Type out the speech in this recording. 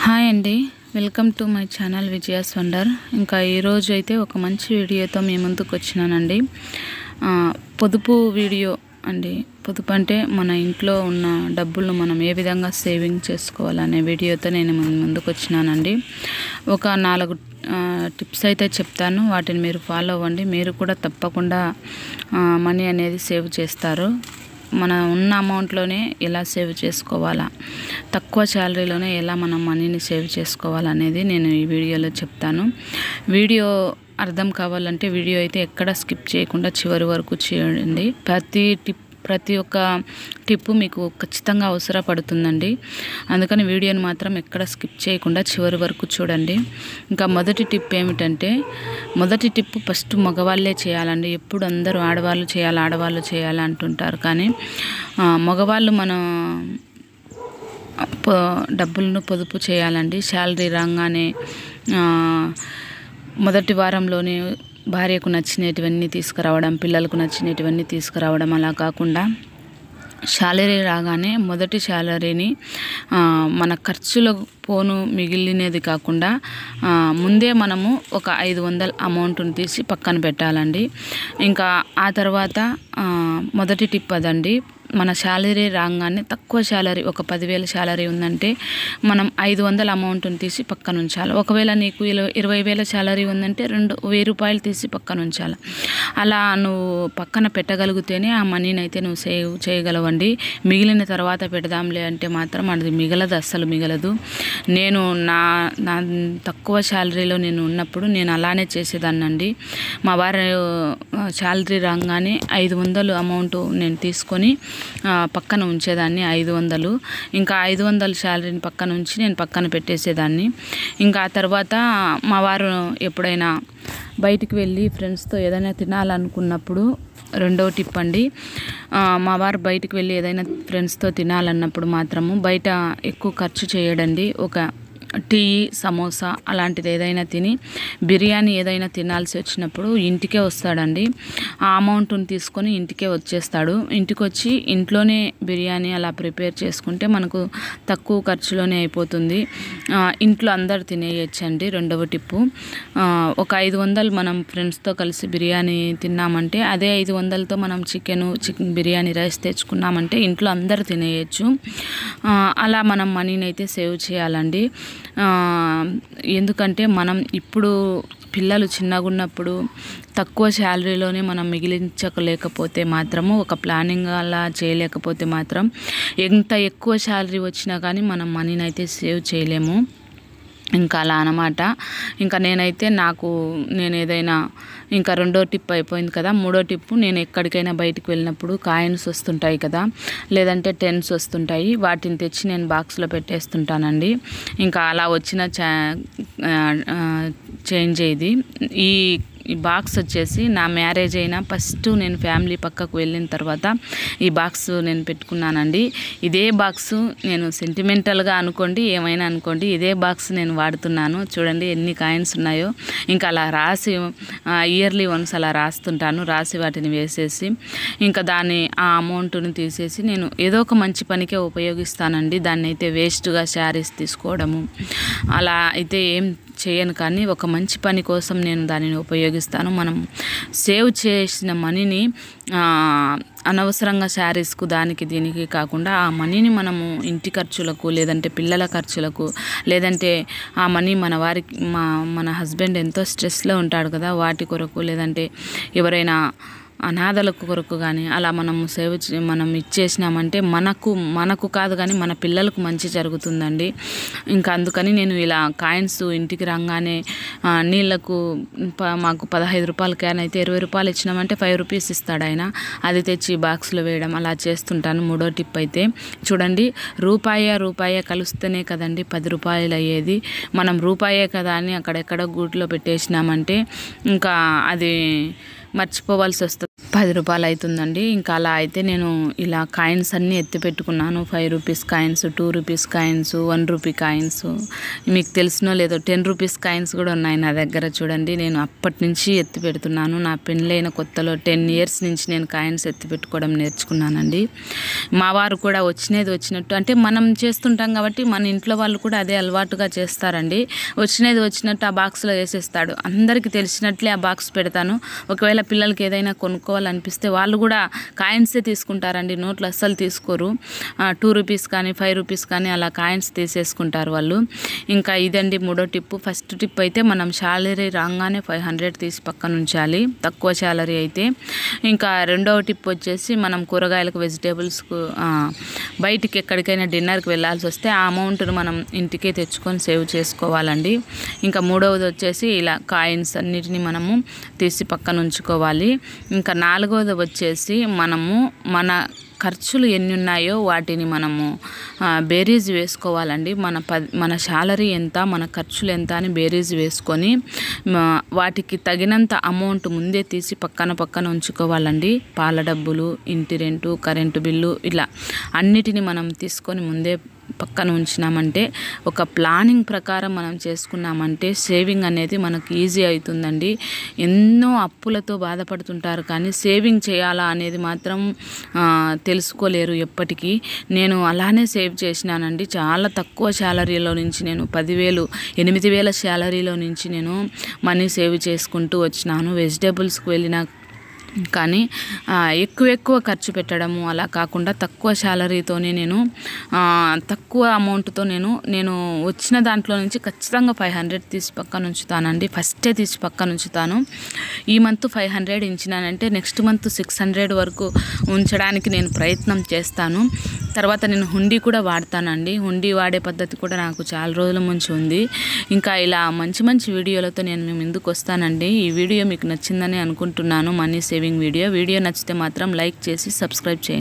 Hi అండి, welcome to my channel Vijaya's wonder. ఇంకా ఈరోజు అయితే ఒక మంచి వీడియోతో మీ ముందుకు వచ్చినానండి. పొదుపు వీడియో అండి. పొదుపు అంటే మన ఇంట్లో ఉన్న డబ్బులను మనం ఏ విధంగా సేవింగ్ చేసుకోవాలనే వీడియోతో నేను ముందుకు వచ్చినానండి. ఒక 4 టిప్స్ అయితే చెప్తాను, వాటిని మీరు ఫాలో అవ్వండి. మీరు కూడా తప్పకుండా మనీ అనేది సేవ్ చేస్తారు. మన ఉన్న అమౌంట్లోనే ఎలా సేవ్ చేసుకోవాలా, తక్కువ శాలరీలోనే ఎలా మనం మనీని సేవ్ చేసుకోవాలనేది నేను ఈ వీడియోలో చెప్తాను. వీడియో అర్థం కావాలంటే వీడియో అయితే ఎక్కడ స్కిప్ చేయకుండా చివరి వరకు చేయండి. ప్రతి ఒక్క టిప్పు మీకు ఖచ్చితంగా అవసరపడుతుందండి. అందుకని వీడియోని మాత్రం ఎక్కడ స్కిప్ చేయకుండా చివరి వరకు చూడండి. ఇంకా మొదటి టిప్ ఏమిటంటే, మొదటి టిప్పు ఫస్ట్ మగవాళ్ళే చేయాలండి. ఎప్పుడు అందరూ ఆడవాళ్ళు చేయాలి అంటుంటారు, కానీ మగవాళ్ళు మన డబ్బులను పొదుపు చేయాలండి. శాలరీ రాగానే మొదటి వారంలోనే భార్యకు నచ్చినటువన్నీ తీసుకురావడం, పిల్లలకు నచ్చినటువన్నీ తీసుకురావడం అలా కాకుండా శాలరీ రాగానే మొదటి శాలరీని మన ఖర్చులకు పోను మిగిలినది కాకుండా ముందే మనము ఒక 500 అమౌంట్ని తీసి పక్కన పెట్టాలండి. ఇంకా ఆ తర్వాత మొదటి టిప్ అదండి. మన శాలరీ రాగానే తక్కువ శాలరీ, ఒక 10,000 శాలరీ ఉందంటే మనం 500 అమౌంట్ని తీసి పక్కన ఉంచాలి. ఒకవేళ నీకు 20,000 శాలరీ ఉందంటే 2,000 రూపాయలు తీసి పక్కన ఉంచాలి. అలా నువ్వు పక్కన పెట్టగలిగితేనే ఆ మనీని అయితే నువ్వు సేవ్ చేయగలవండి. మిగిలిన తర్వాత పెడదాంలే అంటే మాత్రం అది మిగలదు, అస్సలు మిగలదు. నేను నా తక్కువ శాలరీలో నేను ఉన్నప్పుడు నేను అలానే చేసేదాన్నండి. మా వారు శాలరీ రాగానే 500 అమౌంట్ నేను తీసుకొని పక్కన ఉంచేదాన్ని. 500, ఇంకా 500 శాలరీని పక్కన ఉంచి నేను పక్కన పెట్టేసేదాన్ని. ఇంకా ఆ తర్వాత మా వారు ఎప్పుడైనా బయటికి వెళ్ళి ఫ్రెండ్స్తో ఏదైనా తినాలనుకున్నప్పుడు, రెండో టిప్ అండి, మా వారు బయటికి వెళ్ళి ఏదైనా ఫ్రెండ్స్తో తినాలన్నప్పుడు మాత్రము బయట ఎక్కువ ఖర్చు చేయడండి. ఒక టీ, సమోసా అలాంటిది ఏదైనా తిని, బిర్యానీ ఏదైనా తినాల్సి వచ్చినప్పుడు ఇంటికే వస్తాడండి. ఆ అమౌంట్ని తీసుకొని ఇంటికే వచ్చేస్తాడు. ఇంటికి వచ్చి ఇంట్లోనే బిర్యానీ అలా ప్రిపేర్ చేసుకుంటే మనకు తక్కువ ఖర్చులోనే అయిపోతుంది. ఇంట్లో అందరు తినేయచ్చండి. రెండవ టిప్పు, ఒక 500 మనం ఫ్రెండ్స్తో కలిసి బిర్యానీ తిన్నామంటే అదే 500తో మనం చికెన్ బిర్యానీ రైస్ తెచ్చుకున్నామంటే ఇంట్లో అందరు తినేయచ్చు. అలా మనం మనీని అయితే సేవ్ చేయాలండి. ఎందుకంటే మనం ఇప్పుడు పిల్లలు చిన్నగా ఉన్నప్పుడు తక్కువ శాలరీలోనే మనం మిగిలించలేకపోతే మాత్రము, ఒక ప్లానింగ్ అలా చేయలేకపోతే మాత్రం ఎంత ఎక్కువ శాలరీ వచ్చినా కానీ మనం మనీని అయితే సేవ్ చేయలేము. ఇంకా అలా అన్నమాట. ఇంకా నేనైతే నేను ఏదైనా, ఇంకా రెండో టిప్ అయిపోయింది కదా. మూడో టిప్పు, నేను ఎక్కడికైనా బయటికి వెళ్ళినప్పుడు కాయిన్స్ వస్తుంటాయి కదా, లేదంటే 10s వస్తుంటాయి, వాటిని తెచ్చి నేను బాక్స్లో పెట్టేస్తుంటానండి. ఇంకా అలా వచ్చిన చేంజ్ ఇది. ఈ బాక్స్ వచ్చేసి నా మ్యారేజ్ అయినా ఫస్ట్ నేను ఫ్యామిలీ పక్కకు వెళ్ళిన తర్వాత ఈ బాక్స్ నేను పెట్టుకున్నానండి. ఇదే బాక్స్ నేను సెంటిమెంటల్గా అనుకోండి, ఏమైనా అనుకోండి, ఇదే బాక్స్ నేను వాడుతున్నాను. చూడండి ఎన్ని కాయిన్స్ ఉన్నాయో. ఇంకా అలా రాసి ఇయర్లీ వన్స్ అలా రాసి వాటిని వేసేసి ఇంకా ఆ అమౌంట్ని తీసేసి నేను ఏదో ఒక మంచి పనికే ఉపయోగిస్తానండి. దాన్ని అయితే వేస్ట్గా శారీస్ తీసుకోవడము అలా అయితే ఏం చేయను, కానీ ఒక మంచి పని కోసం నేను దానిని ఉపయోగిస్తాను. మనం సేవ్ చేసిన మనీని అనవసరంగా శారీస్కు దానికి దీనికి కాకుండా ఆ మనీని మనము ఇంటి ఖర్చులకు, లేదంటే పిల్లల ఖర్చులకు, లేదంటే ఆ మనీ మన హస్బెండ్ ఎంతో స్ట్రెస్లో ఉంటాడు కదా, వాటి కొరకు, లేదంటే ఎవరైనా అనాథలకు కొరకు కానీ అలా మనం ఇచ్చేసినామంటే మనకు కాదు కానీ మన పిల్లలకు మంచి జరుగుతుందండి. ఇంకా అందుకని నేను ఇలా కాయిన్స్ ఇంటికి రాగానే నీళ్లకు మాకు 15 రూపాయల క్యాన్ అయితే 20 రూపాయలు ఇచ్చినామంటే 5 రూపీస్ ఇస్తాడు ఆయన. అది తెచ్చి బాక్స్లో వేయడం అలా చేస్తుంటాను. మూడో టిప్ అయితే చూడండి, రూపాయి కలుస్తేనే కదండి 10 రూపాయలు అయ్యేది. మనం రూపాయే కదా అని అక్కడెక్కడ గూట్లో పెట్టేసినామంటే ఇంకా అది మర్చిపోవాల్సి వస్తుంది. 10 రూపాయలు అవుతుందండి. ఇంకా అలా అయితే నేను ఇలా కాయిన్స్ అన్నీ ఎత్తి పెట్టుకున్నాను. 5 rupees coins, 2 rupees coins, 1 rupee coins, మీకు తెలిసినో లేదో 10 రూపీస్ కాయిన్స్ కూడా ఉన్నాయి నా దగ్గర. చూడండి, నేను అప్పటి నుంచి ఎత్తి పెడుతున్నాను. నా పెళ్ళైన కొత్తలో 10 ఇయర్స్ నుంచి నేను కాయిన్స్ ఎత్తి పెట్టుకోవడం నేర్చుకున్నానండి. మా వారు కూడా వచ్చినట్టు, అంటే మనం చేస్తుంటాం కాబట్టి మన ఇంట్లో వాళ్ళు కూడా అదే అలవాటుగా చేస్తారండి. వచ్చినట్టు ఆ బాక్స్లో వేసేస్తాడు. అందరికీ తెలిసినట్లే ఆ బాక్స్ పెడతాను. ఒకవేళ పిల్లలకి ఏదైనా కొనుక్కోవాలనిపిస్తే వాళ్ళు కూడా కాయిన్సే తీసుకుంటారండి, నోట్లు అస్సలు తీసుకోరు. 2 రూపీస్ కానీ 5 రూపీస్ కానీ అలా కాయిన్స్ తీసేసుకుంటారు వాళ్ళు. ఇంకా ఇదండి మూడో టిప్పు. ఫస్ట్ టిప్ అయితే మనం శాలరీ రాగానే 500 తీసి పక్కన ఉంచాలి, తక్కువ శాలరీ అయితే. ఇంకా రెండవ టిప్ వచ్చేసి మనం కూరగాయలకు, వెజిటేబుల్స్కు బయటికి ఎక్కడికైనా డిన్నర్కి వెళ్ళాల్సి వస్తే ఆ అమౌంట్ను మనం ఇంటికే తెచ్చుకొని సేవ్ చేసుకోవాలండి. ఇంకా మూడవది వచ్చేసి ఇలా కాయిన్స్ అన్నిటిని మనము తీసి పక్కన ఉంచుకోవాలి. ఇంకా నాలుగవది వచ్చేసి మనము మన ఖర్చులు ఎన్ని ఉన్నాయో వాటిని మనము బేరీజ్ వేసుకోవాలండి. మన శాలరీ ఎంత, మన ఖర్చులు ఎంత అని బేరీజ్ వేసుకొని వాటికి తగినంత అమౌంట్ ముందే తీసి పక్కన ఉంచుకోవాలండి. పాల డబ్బులు, ఇంటి రెంటు, కరెంటు బిల్లు, ఇలా అన్నిటిని మనం తీసుకొని ముందే పక్కన ఉంచినామంటే, ఒక ప్లానింగ్ ప్రకారం మనం చేసుకున్నామంటే సేవింగ్ అనేది మనకు ఈజీ అవుతుందండి. ఎన్నో అప్పులతో బాధపడుతుంటారు కానీ సేవింగ్ చేయాలా అనేది మాత్రం తెలుసుకోలేరు ఎప్పటికీ. నేను అలానే సేవ్ చేసినానండి. చాలా తక్కువ శాలరీలో నుంచి నేను 10,000, 8,000 శాలరీలో నుంచి నేను మనీ సేవ్ చేసుకుంటూ వచ్చినాను. వెజిటేబుల్స్కి వెళ్ళిన కానీ ఎక్కువ ఖర్చు పెట్టడము అలా కాకుండా తక్కువ శాలరీతోనే నేను తక్కువ అమౌంట్తో నేను వచ్చిన దాంట్లో నుంచి ఖచ్చితంగా 500 తీసి పక్కన ఉంచుతానండి. ఫస్టే తీసి పక్కన ఉంచుతాను. ఈ మంత్ 500 ఇచ్చినానంటే నెక్స్ట్ మంత్ 600 వరకు ఉంచడానికి నేను ప్రయత్నం చేస్తాను. తర్వాత నేను హుండీ కూడా వాడతానండి. హుండీ వాడే పద్ధతి కూడా నాకు చాలా రోజుల నుంచి ఉంది. ఇంకా ఇలా మంచి వీడియోలతో నేను మీ ముందుకు వస్తానండి. ఈ వీడియో మీకు నచ్చిందని అనుకుంటున్నాను. మనీ సేవింగ్ వీడియో నచ్చితే మాత్రం లైక్ చేసి సబ్స్క్రైబ్ చేయండి.